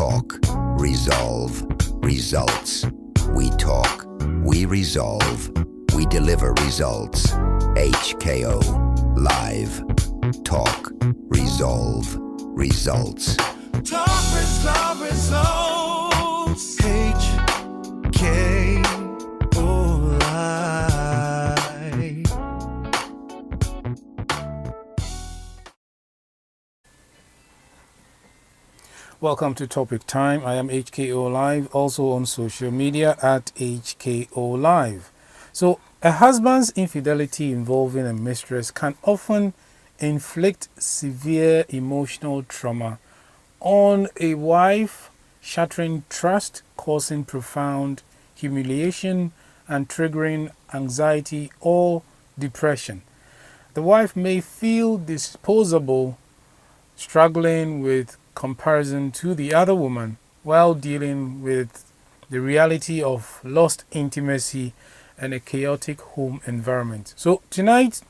talk, resolve, results. We talk, we resolve, we deliver results. HKO, live, talk, resolve, results. Talk, resolve, results. HKO, live. Welcome to Topic Time. I am HKO Live, also on social media at HKO Live. So, a husband's infidelity involving a mistress can often inflict severe emotional trauma on a wife, shattering trust, causing profound humiliation, and triggering anxiety or depression. The wife may feel disposable, struggling with comparison to the other woman while dealing with the reality of lost intimacy and a chaotic home environment. So tonight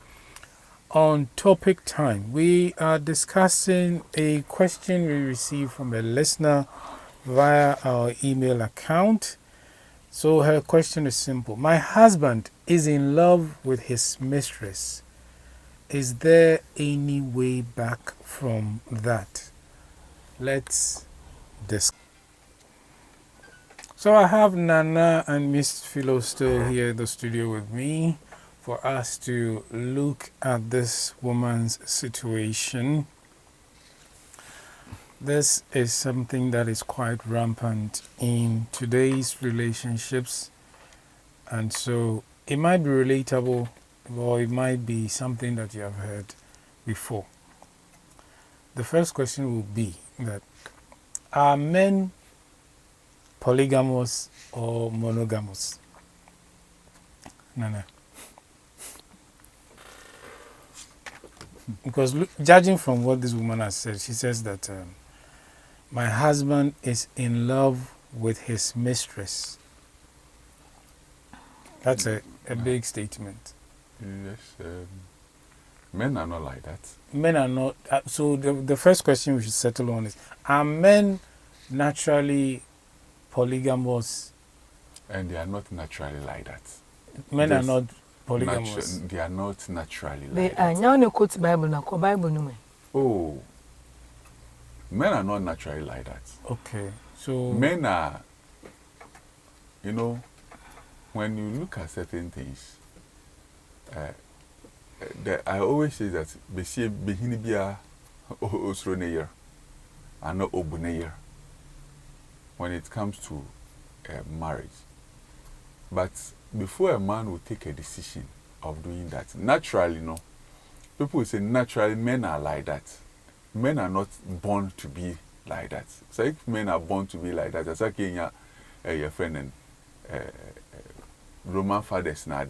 on Topic Time, we are discussing a question we received from a listener via our email account. So her question is simple. My husband is in love with his mistress. Is there any way back from that? Let's discuss. So I have Nana and Miss Philo still here in the studio with me for us to look at this woman's situation. This is something that is quite rampant in today's relationships, and so it might be relatable or it might be something that you have heard before. The first question will be that, are men polygamous or monogamous? Nana. Because judging from what this woman has said, she says that my husband is in love with his mistress. That's a big statement. Yes, men are not like that. Men are not. So the first question we should settle on is, are men naturally polygamous? And they are not naturally like that. Men are not polygamous. They are not naturally They like are that. now no quote Bible na ko Bible no me. Oh, men are not naturally like that. Okay, so Men are, you know, when you look at certain things, I always say that besi behini bia osro ne year and not obu ne year when it comes to marriage. But before a man will take a decision of doing that, naturally, people will say naturally men are like that. Men are not born to be like that. So if men are born to be like that, that's like your friend and Roman fathers now,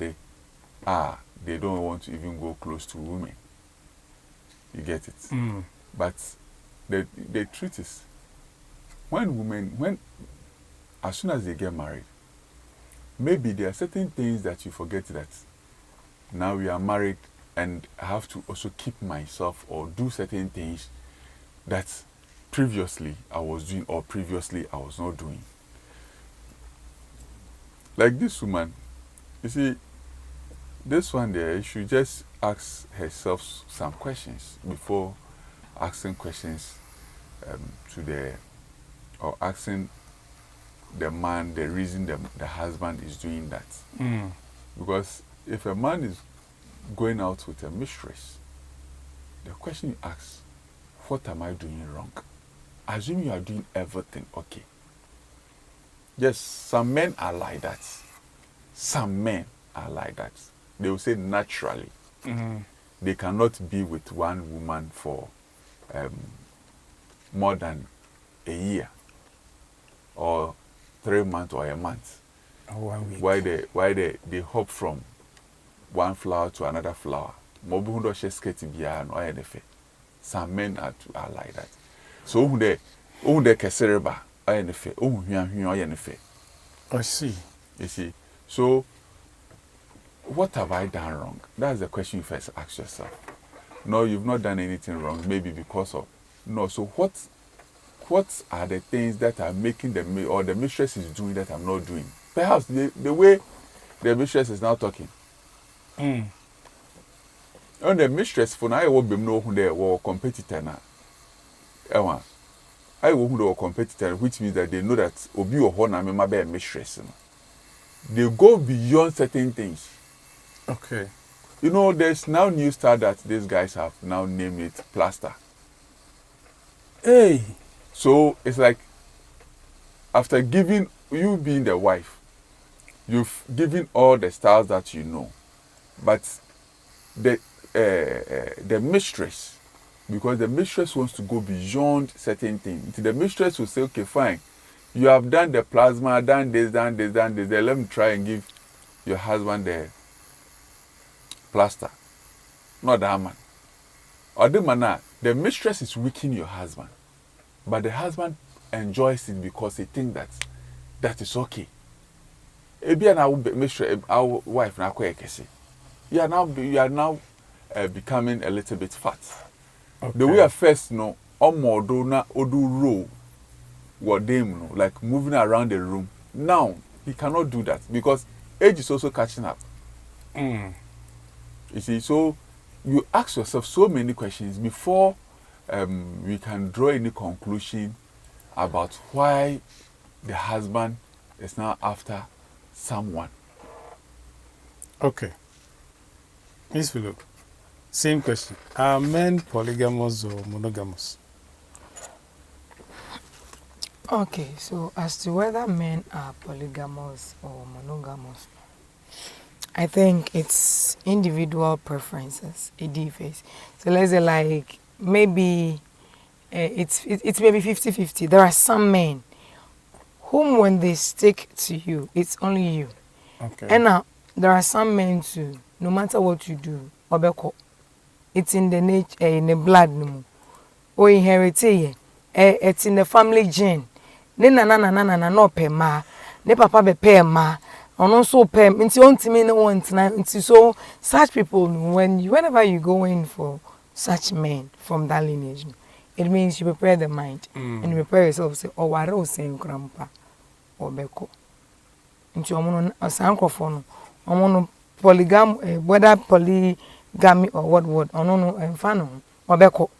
they don't want to even go close to women. You get it? Mm. But the truth is, as soon as they get married, maybe there are certain things that you forget that now we are married and I have to also keep myself or do certain things that previously I was doing or previously I was not doing. Like this woman, you see, this one there, she just ask herself some questions before asking questions or asking the man the reason the husband is doing that. Mm. Because if a man is going out with a mistress, the question you ask, what am I doing wrong? Assume you are doing everything okay. Yes, some men are like that. Some men are like that. They will say naturally. Mm-hmm. They cannot be with one woman for more than a year or 3 months or a month. Or 1 week. Why they hop from one flower to another flower. Some men are like that. So they kesereba I see. You see. So what have I done wrong? That's the question you first ask yourself. No, you've not done anything wrong, maybe because of no. So what what are the things that are making or the mistress is doing that I'm not doing? Perhaps the way the mistress is now talking. Mm. And the mistress for now I will be no who they were competitor now. I will who they were competitor, which means that they know that Obi or Hona may be a mistress. They go beyond certain things. Okay. You know, there's now new star that these guys have now named it plaster. Hey. So it's like after giving you being the wife, you've given all the styles that you know, but the mistress, because the mistress wants to go beyond certain things. The mistress will say, okay, fine, you have done the plasma, done this, done this, done this. Then let me try and give your husband the plaster. Not that man. Or the man, the mistress is weakening your husband, but the husband enjoys it because he thinks that is okay. Ebi and our mistress, our wife, na kwa ekesi. You are now becoming a little bit fat. Okay. The way at first, no, omodo na odu roll, what them, no, like moving around the room. Now he cannot do that because age is also catching up. Mm. You see, so you ask yourself so many questions before we can draw any conclusion about why the husband is now after someone. Okay. Miss Philip, same question. Are men polygamous or monogamous? Okay, so as to whether men are polygamous or monogamous, I think it's individual preferences. It differs. So let's say like maybe it's maybe 50-50. There are some men whom when they stick to you, it's only you. Okay. And now there are some men too. No matter what you do, obeko, it's in the nature, in the blood, no, or inherited. It's in the family gene. Ne na no pe ma, ne papa be pe ma. And also pem into ultimate one tonight. So such people, whenever you go in for such men from that lineage, it means you prepare the mind and you prepare yourself. Say, oh, what else saying grandpa or beko into a sankophone, polygam, whether polygamy or what, or no, and fano or beko.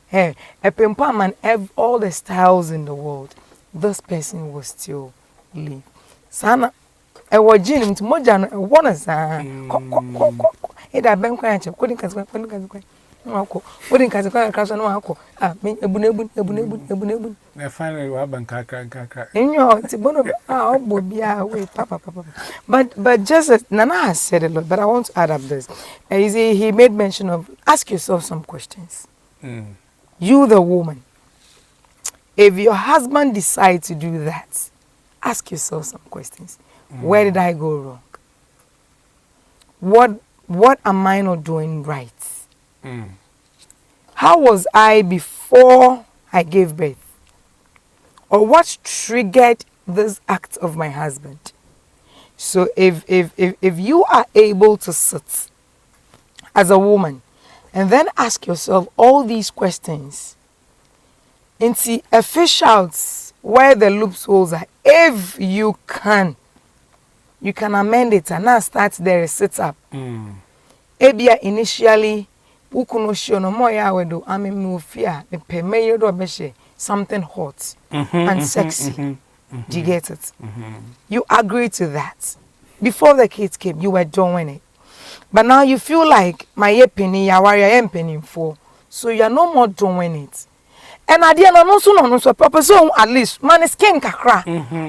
Hey, a pimpa man have all the styles in the world. This person will still live. Sana. Ewo gene mti moja no wona saa ida ben kwa nche kodin kazi no akọ kodin kazi kwa kraso no akọ me ebunu na finally wa ban kakra enyo ti bono obo bia we papa but just as Nana has said a lot, but I want to add up this. He made mention of ask yourself some questions. You the woman, if your husband decides to do that, ask yourself some questions. Where did I go wrong? What am I not doing right? How was I before I gave birth? Or what triggered this act of my husband? So if you are able to sit as a woman and then ask yourself all these questions into a fish out where the loopholes are, if you can amend it and now start there sit up. Ebia initially ukuno shono moya wedo me fear me pay do beshe something hot and sexy. Do you get it? You agree to that. Before the kids came, you were doing it. But now you feel like my penny ya warrior penny for, so you are no more doing it. And I didn't know so proper so at least man skin kakra.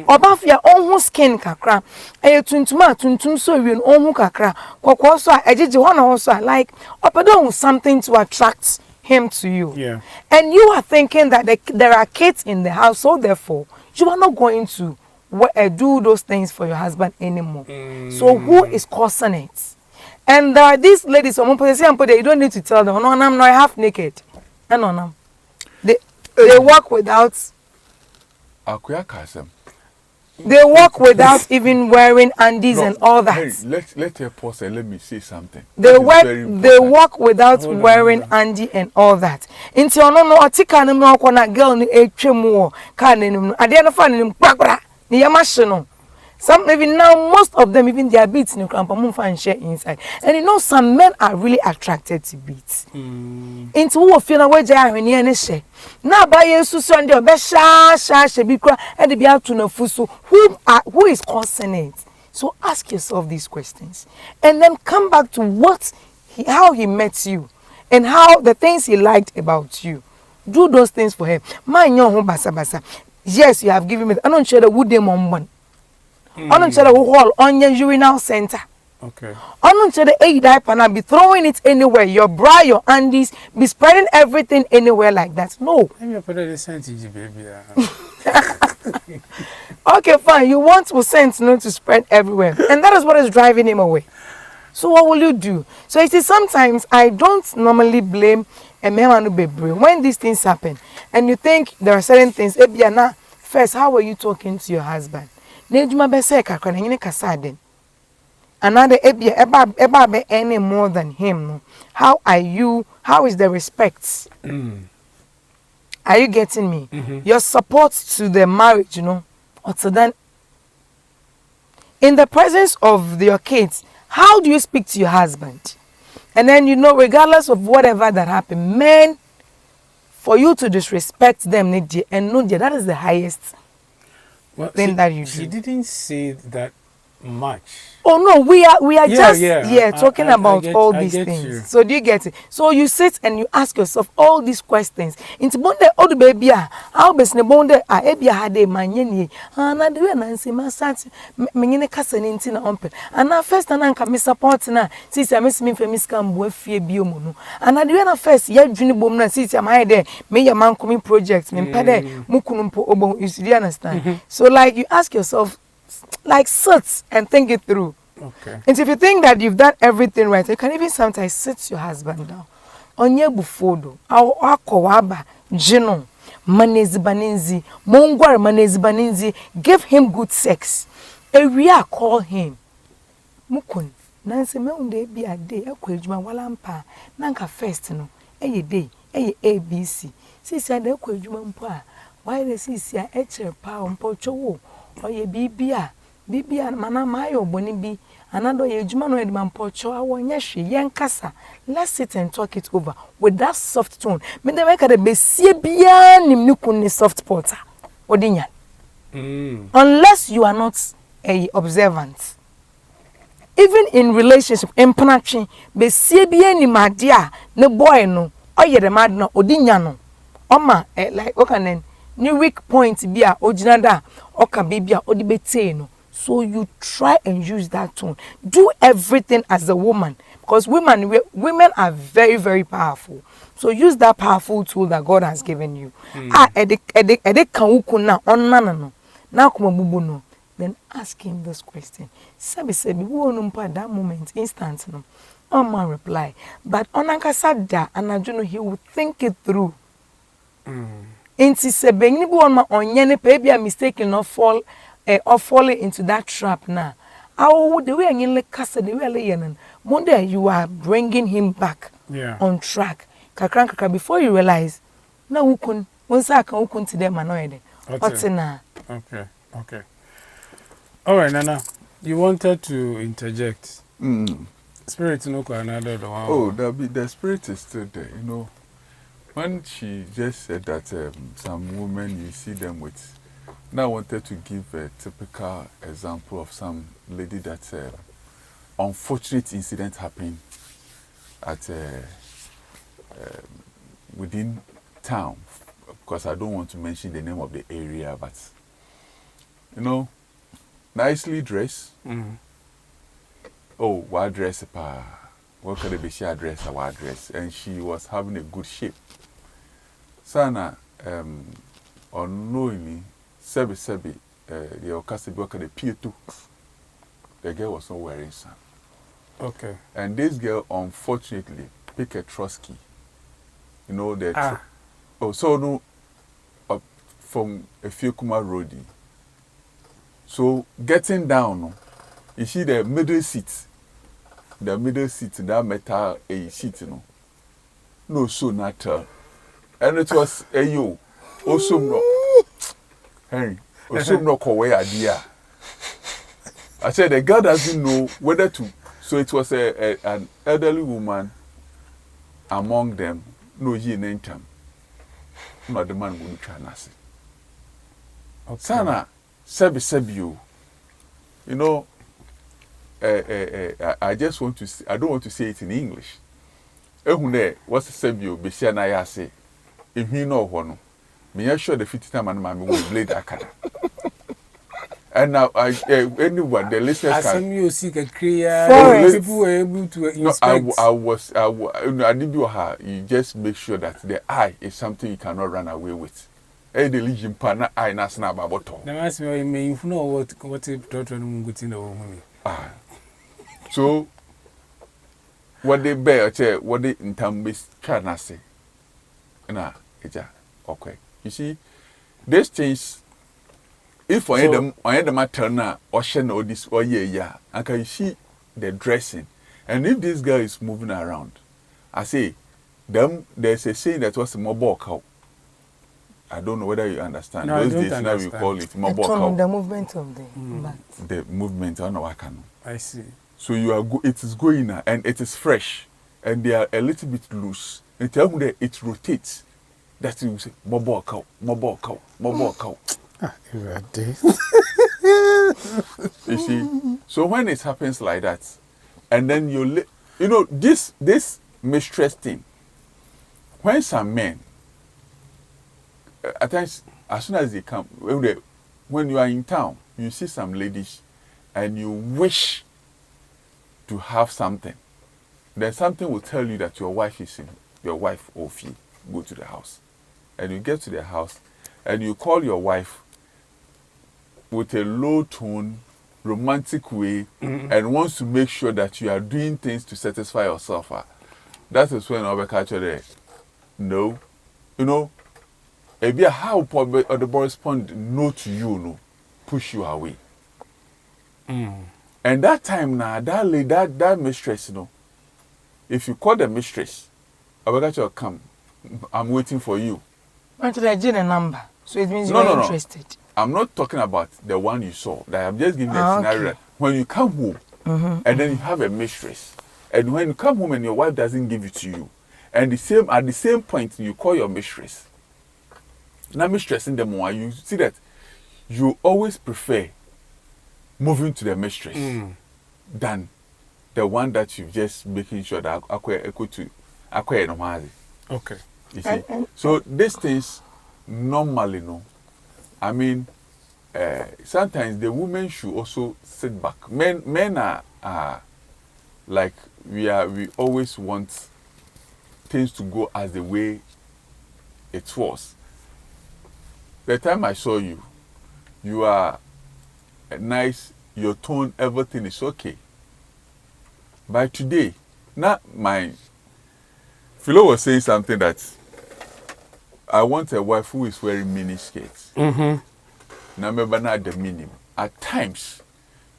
Oba your own skin kakra. E tuntuma so you own kakra. Kwakwa so ejeje one also like opedo something to attract him to you. Yeah. And you are thinking that there are kids in the house, so therefore you are not going to do those things for your husband anymore. So who is causing it? And there are these ladies, you don't need to tell them, no, I'm not half naked. No. They work without. Akuya Kasem. They walk without even wearing undies No, and all that. Hey, let her pause and let me say something. They That is work. very They important. walk without Hold on, wearing hold on. undie and all that. Into no article no na girl ni etwemu kan nim. Ade no fa nim kpakra. Ni yamahye. Some even now most of them even their beats in cramp and share inside. And you know some men are really attracted to beats. Into who feel na we jay ahwene ne hye. Na ba yesu so nde obe sha bi kra e de bi atu na fuso. Who is causing it? So ask yourself these questions and then come back to how he met you and how the things he liked about you. Do those things for him. Man your home basa. Yes, you have given me. I don't share the wood them on one. I don't share the whole on your urinal center. Okay. I don't share the egg diaper and be throwing it anywhere. Your bra, your undies, be spreading everything anywhere like that. No. Let me put the percentage, baby. Okay, fine. You want to send to spread everywhere. And that is what is driving him away. So what will you do? So you see, sometimes I don't normally blame a man who be brave when these things happen. And you think there are certain things. Ebiana, first, how are you talking to your husband? Nejuma be say kakra na nyine kasa den. Another ebia eba be any more than him. No? How are you? How is the respect? Are you getting me? Your support to the marriage, or to then in the presence of your kids, how do you speak to your husband? And then regardless of whatever that happened, men, for you to disrespect them, and no, that is the highest thing that you do. She didn't say that much. Oh no, we are just talking I about all I these get things. you. So do you get it? So you sit and you ask yourself all these questions. Into bonde old baby how besne bonde ebia hade manyeni. Na de we na nsi masat menyene kasa nti na ompe. Ana first na nka me support na sisi amesi me femi scam bo afie bio mu no. Ana de we na first ya dwuni bom na sisi am ha de me ya mankomi project me pede mukunu mpo obon. You do understand? So like you ask yourself, like sit and think it through. Okay. And if you think that you've done everything right, you can even sometimes sit your husband down. Onye bufodo, akowaba, jino, manezibaninzi, mongwar manezibaninzi, give him good sex. Area call him. Mukun, nanse me unde bi ade, ekwadwuma walampa, nanka first no, eye day, eye ABC. Sisi ade ekwadwuma mpo a, why the sisi a eche pa mpo chowo. Oye bibia mana mayo boni bi anado ye juma no edman pocho awonye hwe yen kasa. Let's sit and talk it over with that soft tone. Me dem make the besie bia nim ni kun ni soft porter odinya. Unless you are not observant. Even in relationship empanachi besie bia nim ade a ne boy no oye the mad no odinya no oma like okanen ni weak point bia ojina da oka bibia odibete no. So you try and use that tone. Do everything as a woman, because women are very, very powerful. So use that powerful tool that God has given you. Then ask him this question. Sebi that moment instant no. Man reply. But onankasada anajuno he will think it through. Inti sebengi bu on ma onyene pe bia mistaken or falling into that trap now. How the way any kasa the way yen Monday you are bringing him back on track. Kakran before you realize na ukun once I can ukun to them anoyed. What's na? Okay. All right, Nana. You wanted to interject. Spirit no another the one. Oh, the spirit is still there, When she just said that some women, you see them with... Now I wanted to give a typical example of some lady that unfortunate incident happened at within town. Because I don't want to mention the name of the area, but, nicely dressed. Oh, what dress, pa? What could it be? She dress, what dress? And she was having a good shape. Sana, unknowingly, Sebi, the Okasi work at the P2. The girl was not wearing some. Okay. And this girl, unfortunately, picked a trusty. That. So no, from a few Kuma roadie. So getting down, no, you see the middle seat, that metal a seat, no, so not and it was a you, also no, Henry, also no away idea. I said the girl doesn't know whether to. So it was an elderly woman among them. No, ye name time. No, the man will try to say. Sana, sebi, you know. I just want to. I don't want to say it in English. Ehune, what's the sebi? Besia na ya say. If you know one, me sure the 50 time and mommy will blade akada. And now, anyone, the listeners as some you see a clear people were able to inspect. No, I didn't do her. You just make sure that the eye is something you cannot run away with. The legion partner, I not snap about all. Now, ask me, may you know what a daughter would in the woman. So, what they bear, what they in time miss trying say. Nah, it's okay. You see, these things. If I had them turn or shen or this or yeah, and can you see the dressing? And if this girl is moving around, I say, there's a saying that was a mobile cow. I don't know whether you understand. No, those I don't days understand. Now we call it mobile cow. The movement of the movement, I don't know what can. I see. So you are it is going now, and it is fresh, and they are a little bit loose. And tell me that it rotates. That you say mobile cow, mobile cow, mobile cow. You see, so when it happens like that, and then you know this mistress thing. When some men, at times, as soon as they come, when you are in town, you see some ladies, and you wish to have something. Then something will tell you that your wife is in. Your wife or fee go to the house, and you get to the house, and you call your wife with a low tone, romantic way, and wants to make sure that you are doing things to satisfy yourself. That is when our culture there. No, you know, maybe how probably the boy respond no to you, no, push you away. And that time now, that mistress, you know, if you call the mistress, our culture will come. I'm waiting for you. Until I get a number, so it means you're interested. I'm not talking about the one you saw. That I'm just giving you a scenario. Okay. When you come home, and then you have a mistress, and when you come home and your wife doesn't give it to you, and at the same point you call your mistress. Now mistress in the more you see that you always prefer moving to the mistress than the one that you just making sure that acquire normal. Okay. You see, so these things normally no. I mean, sometimes the women should also sit back. Men are like we always want things to go as the way it was. The time I saw you, you are nice, your tone, everything is okay. By today, not my Philo was saying something that I want a wife who is wearing mini skirts. Now, remember not the minimum. At times,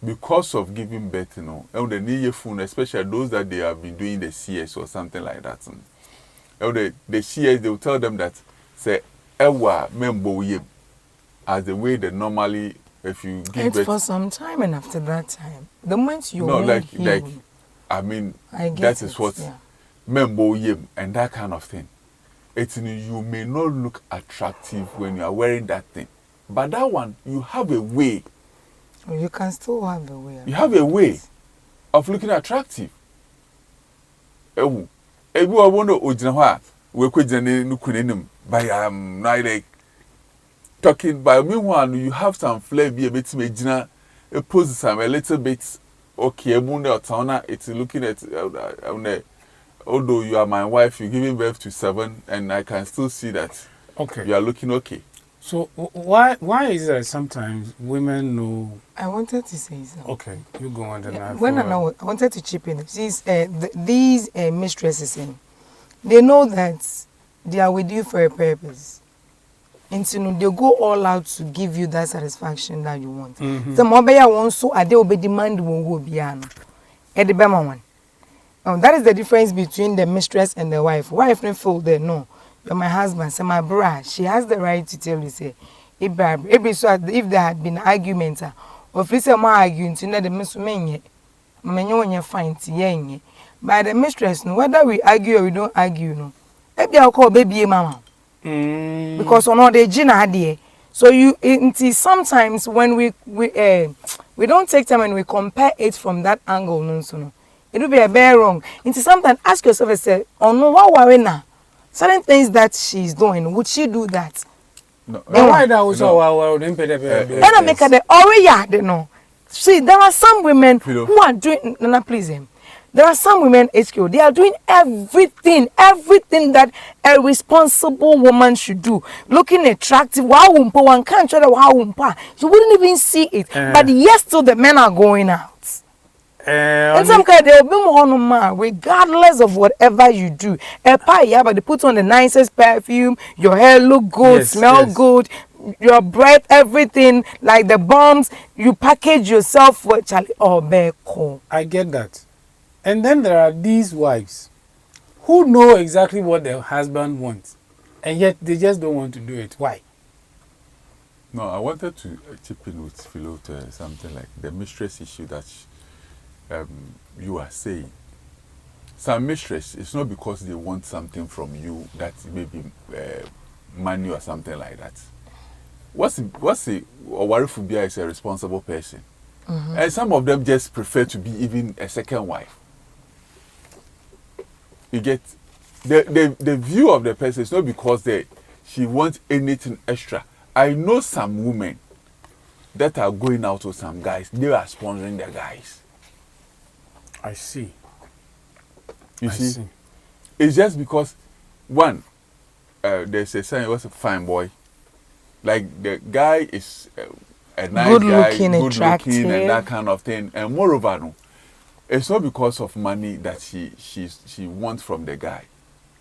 because of giving birth, you know, and the new phone, especially those that they have been doing the CS or something like that. And the CS, they will tell them that, say, ewa membo ye, as the way they normally, if you give it's birth. For some time, and after that time, the moment you I mean, that is what membo ye, and that kind of thing. You may not look attractive when you are wearing that thing. But that one, you have a way. You can still have a way. You have a way of looking attractive. Ebu wonder ojinahwa we kwejane nukunenim by not like talking by meanwhile you have some flair be a bit majina a pose some a little bit okay ebunde otana it's looking at although you are my wife, you're giving birth to 7, and I can still see that you are looking okay. So why is it that sometimes women know? I wanted to say something. Okay, you go on then. I wanted to chip in. These mistresses, they know that they are with you for a purpose. And you know, they go all out to give you that satisfaction that you want. The mobile one so a day will be demand will be an Edibema one. That is the difference between the mistress and the wife. Wife don't feel there, no. You're my husband, say my bra. She has the right to tell you, say, if there had been arguments, or if it's a more arguing to let the miss men yet fine to by the mistress, no, whether we argue or we don't argue, no. Maybe I'll call baby mama. Because on all the gina dear. So you sometimes when we don't take time and we compare it from that angle, no. It will be a bare wrong. Sometimes ask yourself, say, oh no, what worry now? Certain things that she's doing, would she do that? No. Why that was our And I make her the yeah, they know. See, there are some women who are doing please him. There are some women, HKO, they are doing everything that a responsible woman should do. Looking attractive, wow, one can't try to wow, you wouldn't even see it. But yes, still the men are going out. And some kind they'll be more regardless of whatever you do. But they put on the nicest perfume, your hair look good, smell good, your breath, everything, like the bombs, you package yourself for Charlie or Beko. I get that. And then there are these wives who know exactly what their husband wants, and yet they just don't want to do it. Why? No, I wanted to chip in with Philo to something like the mistress issue that you are saying. Some mistress, it's not because they want something from you that maybe money or something like that. What's the Warifubia is a responsible person. And some of them just prefer to be even a second wife. You get the view of the person is not because she wants anything extra. I know some women that are going out with some guys, they are sponsoring their guys. I see. You see? It's just because one, there's a saying, was a fine boy. Like the guy is a nice good guy, looking, good attractive, looking, and that kind of thing. And moreover, no, it's not because of money that she wants from the guy,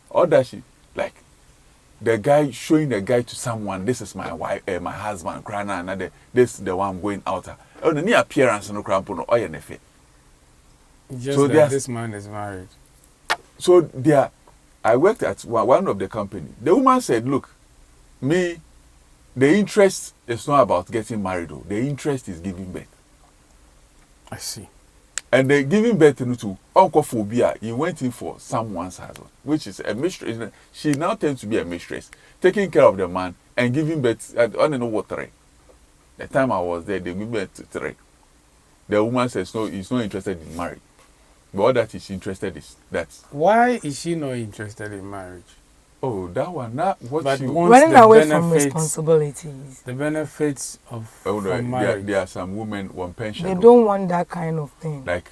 or that she like the guy showing the guy to someone. This is my wife, my husband, grana, another. This is the one I'm going out. Oh, the near appearance no cramp no. Oh, yeah, nefe. Just so that this man is married. So there, I worked at one of the company. The woman said, "Look, me, the interest is not about getting married. Though. The interest is giving birth." I see. And the giving birth to Uncle Phobia, he went in for someone's husband, which is a mistress. She now tends to be a mistress, taking care of the man and giving birth. I don't know what three. The time I was there, they gave birth to three. The woman says, "No, he's not interested in marriage." But all that is interested is that. Why is she not interested in marriage? Oh, that one. Not what but she running away from responsibilities. The benefits of marriage. There are some women want pension. They don't want that kind of thing. Like,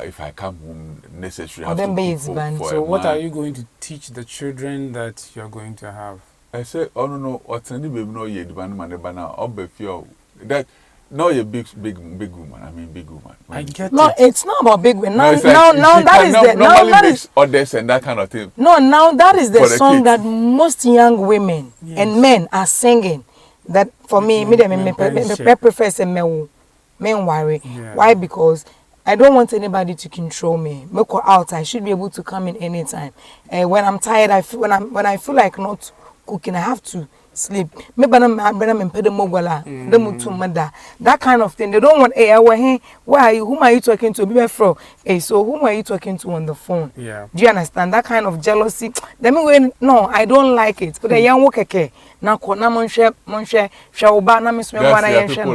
if I come home, necessary. Or then be for so what are you going to teach the children that you're going to have? I said, oh no, what's any baby no ye demand man bana that. No, you're big woman. I mean, big woman. I get no, it. It's not about big woman. Now, no, now that is the now that is others and that kind of thing. No, now that is the song kids. That most young women and men are singing. That for me prefer say men worry. Why? Because I don't want anybody to control me. Me go out. I should be able to come in anytime. When I'm tired, when I feel like not cooking, I have to sleep. Maybe that kind of thing. They don't want where are you? Whom are you talking to? So whom are you talking to on the phone? Yeah. Do you understand that kind of jealousy? No, I don't like it. But the young worker now people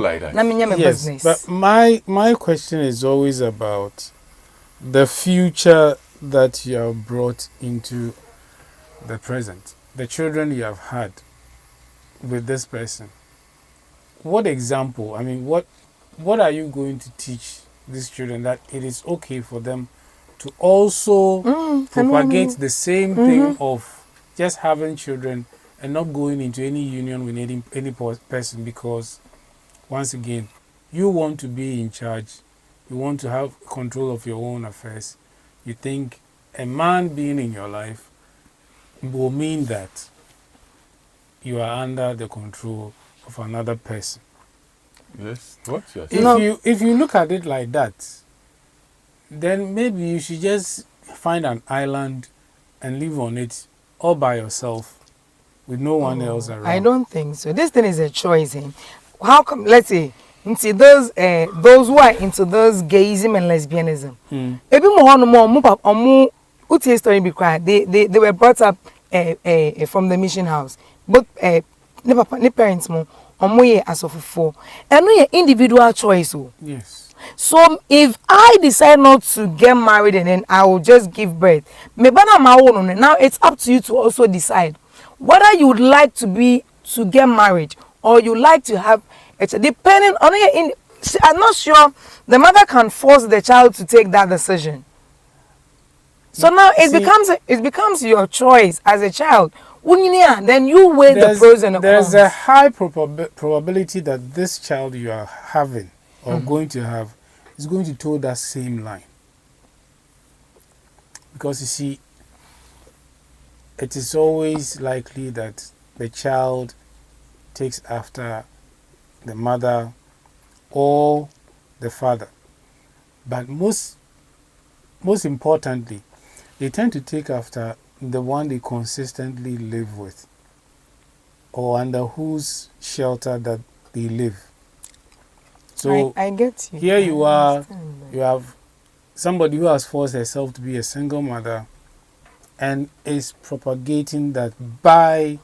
like that. Yes, but my question is always about the future that you have brought into the present, the children you have had with this person. What example, I mean, what are you going to teach these children that it is okay for them to also propagate the same thing of just having children and not going into any union with any person, because once again, you want to be in charge, you want to have control of your own affairs. You think a man being in your life will mean that you are under the control of another person. Yes, what you are saying. If you look at it like that, then maybe you should just find an island and live on it all by yourself with no one else around. I don't think so. This thing is a choice. How come, let's say, into those who are into those gayism and lesbianism, they were brought up from the mission house. But ne parents mo as of for and no individual choice. Yes. So if I decide not to get married and then I will just give birth, now it's up to you to also decide whether you would like to get married or you like to have a child. Depending on it, I'm not sure the mother can force the child to take that decision. So now it becomes your choice as a child. Then you weigh the pros and the cons. There's a high probability that this child you are having or going to have is going to toe that same line. Because you see, it is always likely that the child takes after the mother or the father. But most importantly, they tend to take after the one they consistently live with or under whose shelter that they live. So I get you. Here you are, you have somebody who has forced herself to be a single mother and is propagating that by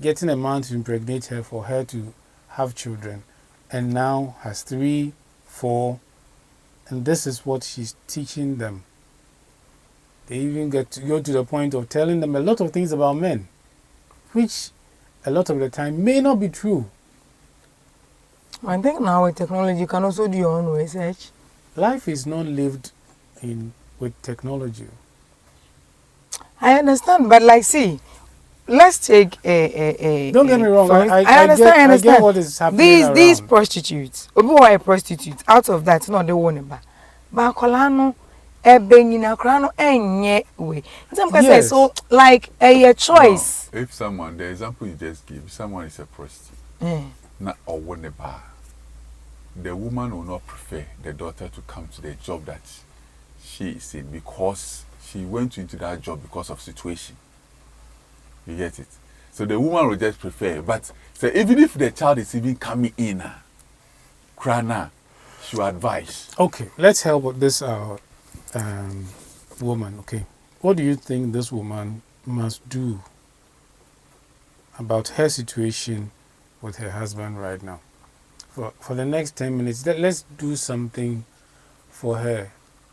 getting a man to impregnate her for her to have children, and now has 3, 4, and this is what she's teaching them. They even get to go to the point of telling them a lot of things about men, which a lot of the time may not be true. I think now with technology you can also do your own research. Life is not lived with technology. I understand, but like, see, let's take a Don't get me wrong. I understand. I get what is happening These prostitutes, obi who are prostitutes, out of that, not the one ba. But kolano ebenyina krano enye we. Yes. So like a choice. No, if someone, the example you just give, someone is a prostitute, not a one bar, the woman will not prefer the daughter to come to the job that she is in because she went into that job because of situation. You get it? So the woman will just prefer. But so even if the child is even coming in, Krana, she will advise. Okay, let's help this woman. Okay, what do you think this woman must do about her situation with her husband right now? For the next 10 minutes, let's do something for her.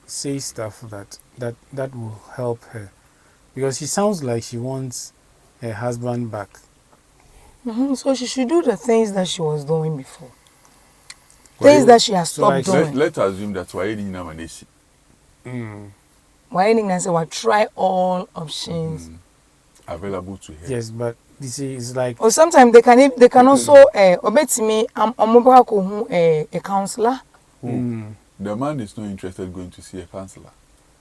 Say stuff that will help her, because she sounds like she wants her husband back. So she should do the things that she was doing before. Things that she has stopped doing. Let's assume that's why you didn't have an AC. Why you didn't say, well, try all options available to her. Yes, but you see, it's like. Or sometimes they can also obey me. I'm a counselor. The man is not interested going to see a counselor.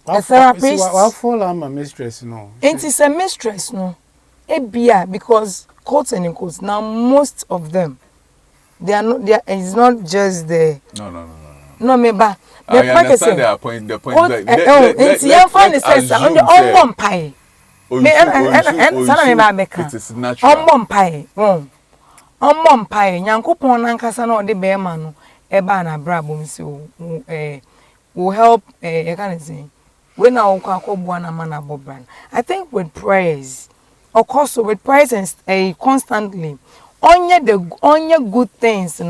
A therapist. I'll fall on my mistress, no. It is a mistress, no. Because quotes and in quotes. Now most of them, they are not. It's not just the. No. No, maybe. I understand their point. The point. It's it is natural. Will help. When I think with prayers, of course, with prayers and constantly, on good things,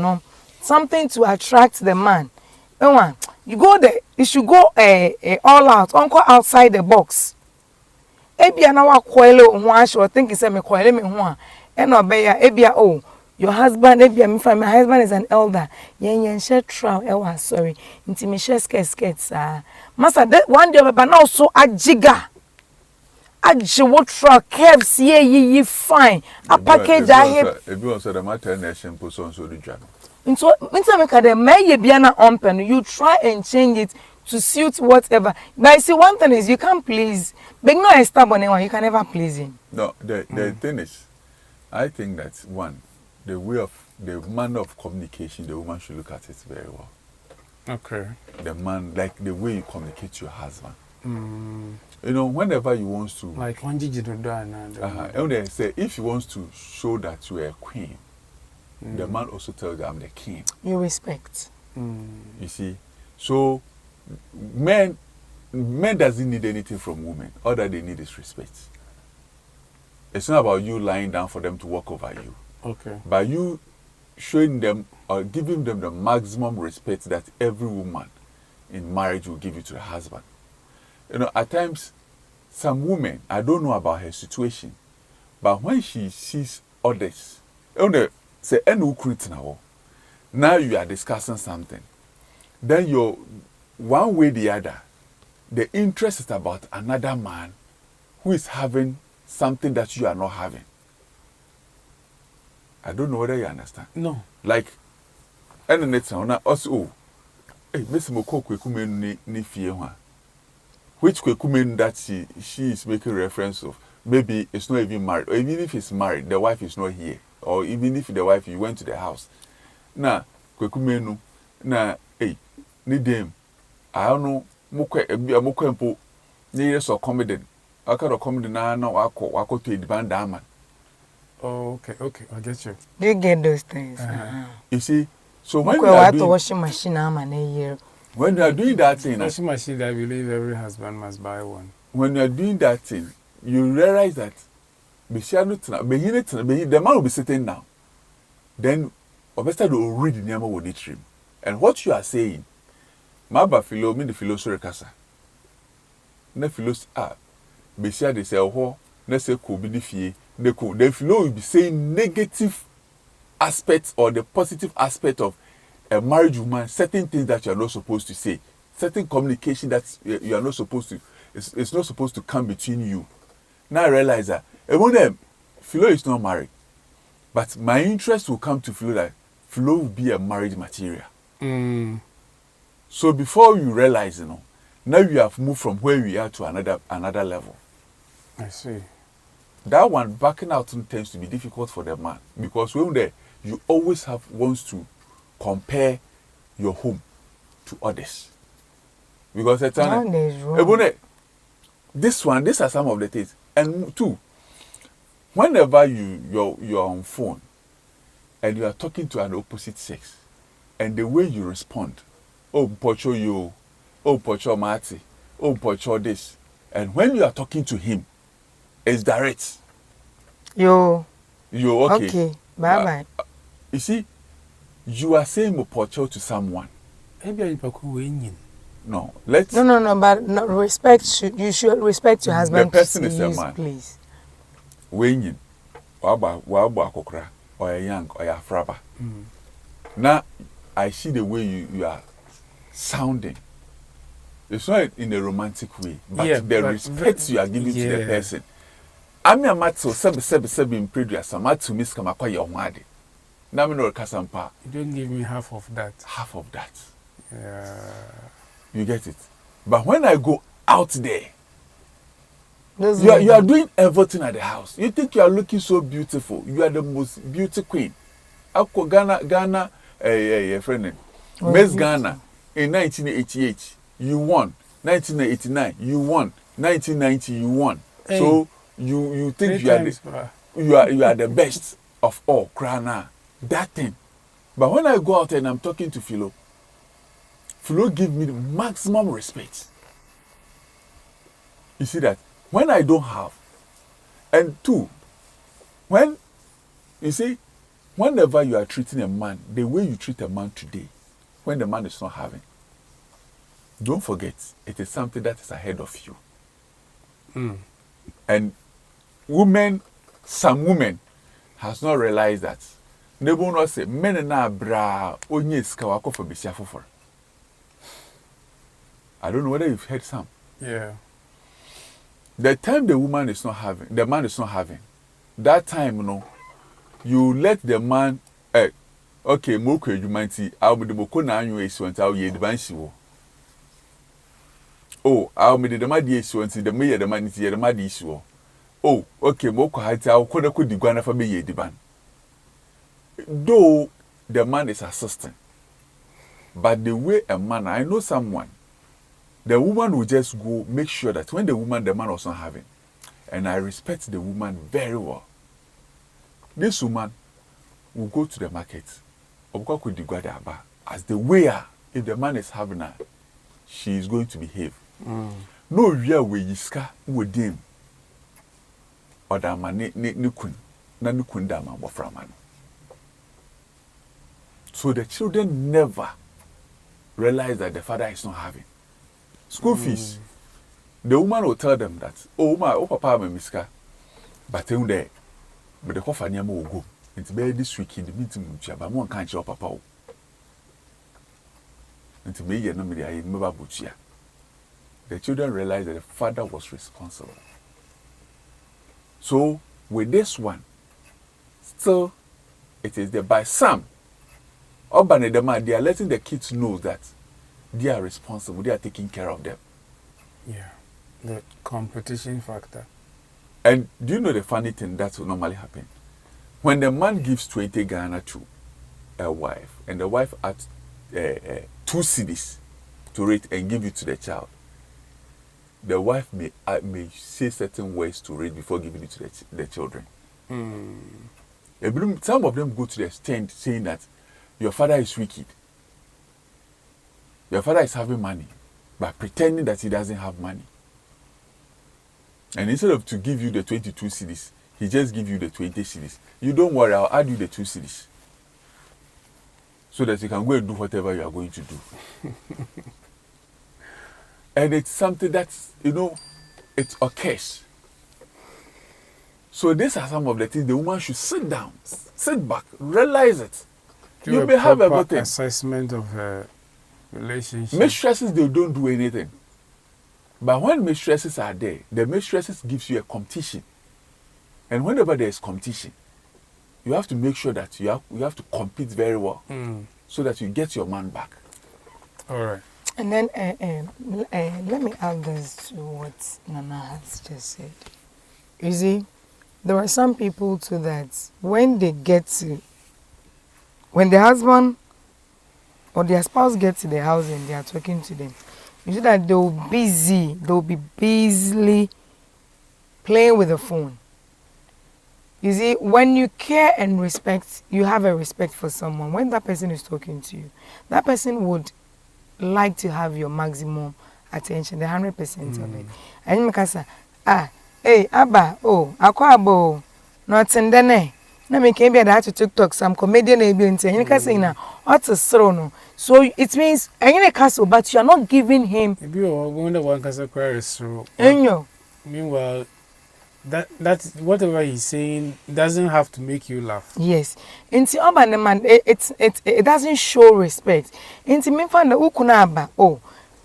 something to attract the man. You go there, you should go all out, uncle outside the box. Ebia na wa kwele ho or think say me kwele me ho and obeya ebia oh your husband ebia me my husband is an elder yen share trial sorry nti me share skirt sa master that one day but now so ajiga ajiwo truck curves ye fine a package a hip ebi on say the matter na shampoo so the dwa so make the may bia na open you try and change it to suit whatever. But I see one thing is you can't please. But no, stubborn anyone. You can never please him. No, the thing is, I think that one, the manner of communication, the woman should look at it very well. Okay. The man, like the way you communicate to your husband. You know, whenever you want to, like when did you do that? and they say if he wants to show that you are a queen, the man also tells you I'm the king. You respect. You see, so men doesn't need anything from women. All that they need is respect. It's not about you lying down for them to walk over you. Okay. But you showing them or giving them the maximum respect that every woman in marriage will give you to the husband. You know, at times, some women, I don't know about her situation, but when she sees others, say, now you are discussing something, then you're one way or the other, the interest is about another man who is having something that you are not having. I don't know whether you understand. No. Like, and the next one also, hey, Miss Moko Kwekumen ni fie. Which Kwekumen that she is making reference of, maybe it's not even married, or even if it's married, the wife is not here, or even if the wife, you went to the house. Now, Kwekumenu, na, hey, ni dem, I don't know, moko empo, ni years of comedy. I can't comedy na wako to a demand man. Oh, okay, I get you. Do you get those things? You see, so when you are doing washing machine, when you are doing that thing, washing machine, I believe every husband must buy one. When you are doing that thing, you realize that the man will be sitting down. Then, obviously, they will read the name of the trim. And what you are saying, Maba philo, me the philosopher kasa. Ne philosopher, Besia they say, oh, ne say could be the fee. The philo will be saying negative aspects or the positive aspect of a married woman, certain things that you are not supposed to say, certain communication that you are not supposed to, it's not supposed to come between you. Now I realize that among them, Philo is not married, but my interest will come to Philo that Philo will be a marriage material. So before you realize, you know, now you have moved from where we are to another level. I see. That one backing out tends to be difficult for the man because when there, you always wants to compare your home to others. Because at times, these are some of the things. And two, whenever you're on phone and you are talking to an opposite sex, and the way you respond, oh pocho you, oh pocho mati, oh pocho this, and when you are talking to him, it's direct. Yo okay. Okay. Bye. You see, you are saying pocho to someone. No, let's. No. But no, you should respect your husband. The person is a man. Please. When waba kokra or a young or a fraba. Now I see the way you are sounding. It's not in a romantic way, but the respect you are giving to the person. I'm a matzo sebe in previous matzo miss kamakwa yomade. Now me no kasampa. You don't give me half of that. Half of that. Yeah. You get it. But when I go out there, you are doing everything at the house. You think you are looking so beautiful. You are the most beautiful queen. Ako Ghana, friend, Miss Ghana in 1988, you won. 1989, you won. 1990, you won. Hey. So you think you are the best of all, Krana. That thing. But when I go out and I'm talking to Philo give me the maximum respect. You see that? When I don't have, and two, when, you see, whenever you are treating a man, the way you treat a man today, when the man is not having, don't forget, it is something that is ahead of you. And some women has not realized that. They will not say, men na bra, onye skawako for bisiafo. I don't know whether you've heard some. Yeah. The time the man is not having, that time, you know, you let the man, okay, moko you might see, I'll be the moko na anyu esi want I'll ye the banshi. Oh, I'll be the madi esi want the mayor the man is the madi issue. oh, okay, moko hati au kona kudi gwana for me ye diban. Though the man is assisting, but the way a man, I know someone, the woman will just go make sure that when the man was not having, and I respect the woman very well. This woman will go to the market, as the wayer, if the man is having her, she is going to behave. No real way yiska with him. Or that man ni kun dama waframan. So the children never realize that the father is not having school fees. The woman will tell them that, oh my, oh papa me miska, but then there, but the coffee near will go. It's very this week in the meeting, but one can't show papa. And to me, you know me, I remember Buchia. The children realized that the father was responsible. So with this one, still, it is there by some. Urban demand, they are letting the kids know that they are responsible, they are taking care of them. Yeah, the competition factor. And do you know the funny thing that will normally happen? When the man gives 20 Ghana to a wife, and the wife adds 2 cedis to rate and give it to the child, the wife may say certain words to read before giving it to the children. Some of them go to the extent saying that your father is wicked. Your father is having money, but pretending that he doesn't have money. And instead of to give you the 22 cedis, he just give you the 20 cedis. You don't worry, I'll add you the 2 cedis. So that you can go and do whatever you are going to do. And it's something that's, it's a case. So these are some of the things the woman should sit down, sit back, realize it. You may have everything. Assessment of her relationship. Mistresses, they don't do anything. But when mistresses are there, the mistresses gives you a competition. And whenever there is competition, you have to make sure that you have to compete very well so that you get your man back. All right. And then let me add this to what Nana has just said. You see, there are some people too that when the husband or their spouse gets to the house and they are talking to them, you see that they'll be busily playing with the phone. You see, when you care and respect, you have a respect for someone. When that person is talking to you, that person would like to have your maximum attention, the 100% of it. And you can say, hey, Abba, oh, Akwabo, not in the name. Now me came here to TikTok, some comedian able and you can say now, what's a throne? So it means I'm in a castle, but you are not giving him. Maybe you're wonder one castle is true. Meanwhile, that whatever he's saying doesn't have to make you laugh. Yes. Inti oba man, it doesn't show respect. Inti me find the ukunaba. Oh,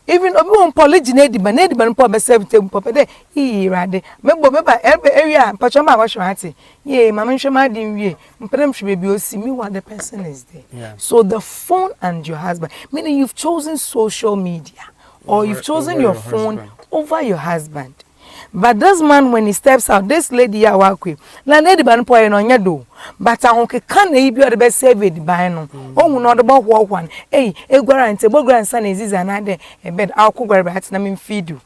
even obi won polygyny di ban po be serve tem po de yi rade. Meba area pachoma wa hwate. Ye mama nhwema di nwie. Mpedem hwe be osi me what the person is there. Yeah. So the phone and your husband, meaning you've chosen social media or you've chosen your phone over your husband. But this man, when he steps out, this lady ya work with, na lady ban po no nya do. But ahonke kan e bi o de be save the ban no. Ohun no de bo wo one. Eh, egwara nte bo gra nsa na eziza na de e bed akogwara be hat na me feed you.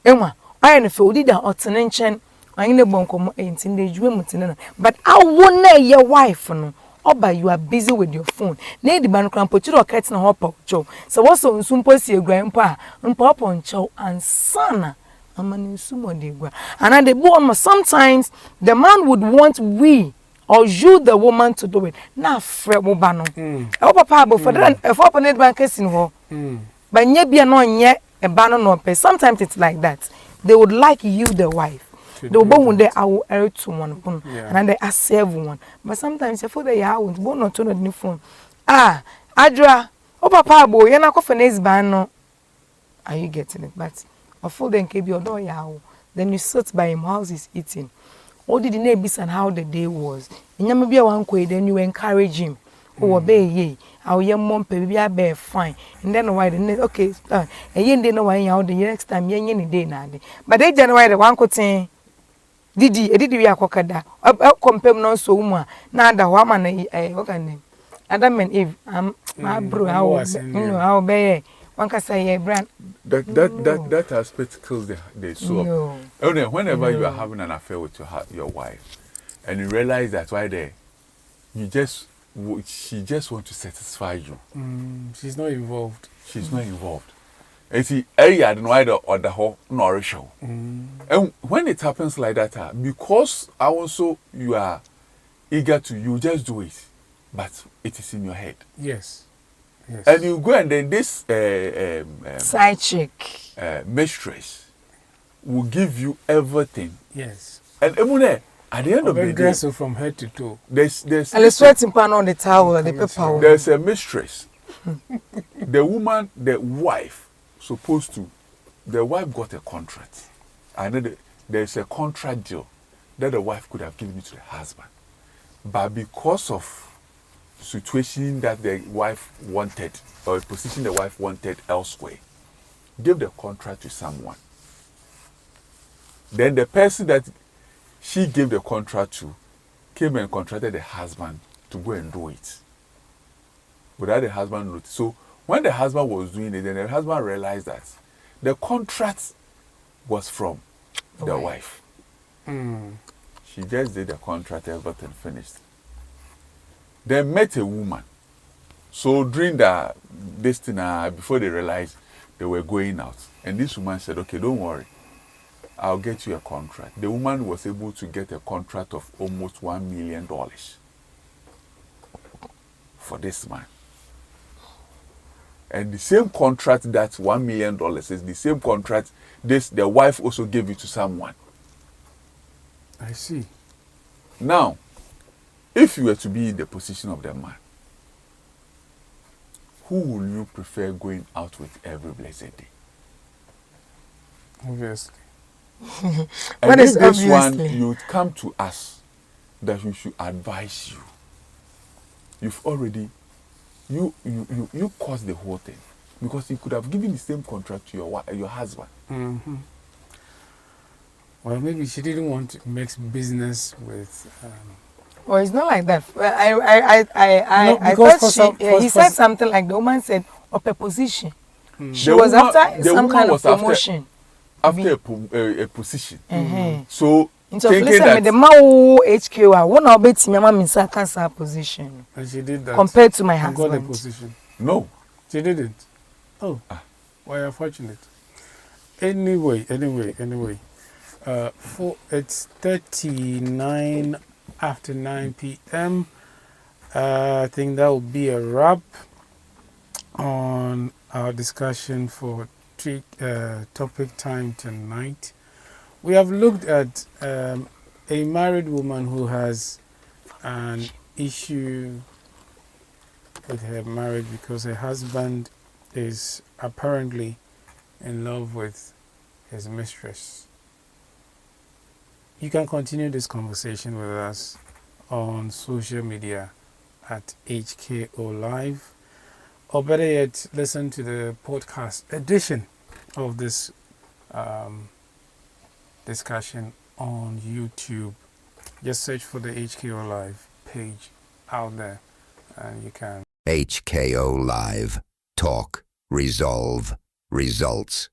Enwa, aye no fe odi da otene nchen. Anyi ne bonkomo e ntin de juwe mutene no. But awo na ye wife no. Oba, you are busy with your phone. Lady ban kran pochiro oket na hopo cho. So what so nsumpo si egwa mpa, mpa opo ncho ansana. And sometimes the man would want we or you, the woman, to do it. Now, Fred Mubano. For that, if open it bank is in war. But yet be no yet a banner no pay. Sometimes it's like that. They would like you, the wife. They will one day I will air to one and they are serve one. But sometimes if they are won't go not turn on the phone. Adra, papa boy, you're not for next ban. Are you getting it? But or full then keep your door yaw. Then you sit by him house is eating. What did the neighbors and how the day was? And you may be one way, then you encourage him. Oh, obey ye. Our young mom baby bear fine. And then why the next okay, and you didn't know why you the next time you any day now. But they generate the one could say Didi we akokada. Compare no so uma. Na da wa man what can name? Adam and Eve. My bro how be one can say brand. That aspect kills the soul. No. Whenever you are having an affair with your wife, and you realize that why there, she just want to satisfy you. She's not involved. She's not involved. And see, area and why the whole nourish. And when it happens like that, because also you are eager to, you just do it, but it is in your head. Yes. And you go and then this Side chick. mistress will give you everything. Yes. And Emune, at the end of the day, so from head to toe. there's And the sweating pan on the towel and the paper. there's a mistress. The woman, the wife, supposed to, the wife got a contract. And then there's a contract deal that the wife could have given it to the husband. But because of situation that the wife wanted, or a position the wife wanted elsewhere, give the contract to someone. Then the person that she gave the contract to came and contracted the husband to go and do it. Without the husband noticed. So when the husband was doing it, then the husband realized that the contract was from the wife. She just did the contract, everything finished. Then met a woman. So during this thing, before they realized they were going out, and this woman said, "Okay, don't worry, I'll get you a contract." The woman was able to get a contract of almost $1 million for this man. And the same contract, that $1 million, is the same contract the wife also gave it to someone. I see. Now, if you were to be in the position of the man, who will you prefer going out with every blessed day? Obviously. And if this one, you would come to us that we should advise you. You've already, you caused the whole thing, because you could have given the same contract to your husband. Well, maybe she didn't want to mix business with. Well, it's not like that. I thought he said something like the woman said, "Up a position." She was after some kind of promotion. After a position. So thinking that the man HKO, I want to bet me mama in cancer position. And she did that. Compared to my husband. Got the position. No, she didn't. Oh, why are fortunate. Anyway. It's 39 after 9 p.m. I think that will be a wrap on our discussion for topic time tonight. We have looked at a married woman who has an issue with her marriage because her husband is apparently in love with his mistress. You can continue this conversation with us on social media at HKO Live, or better yet, listen to the podcast edition of this discussion on YouTube. Just search for the HKO Live page out there, and you can. HKO Live. Talk, resolve, results.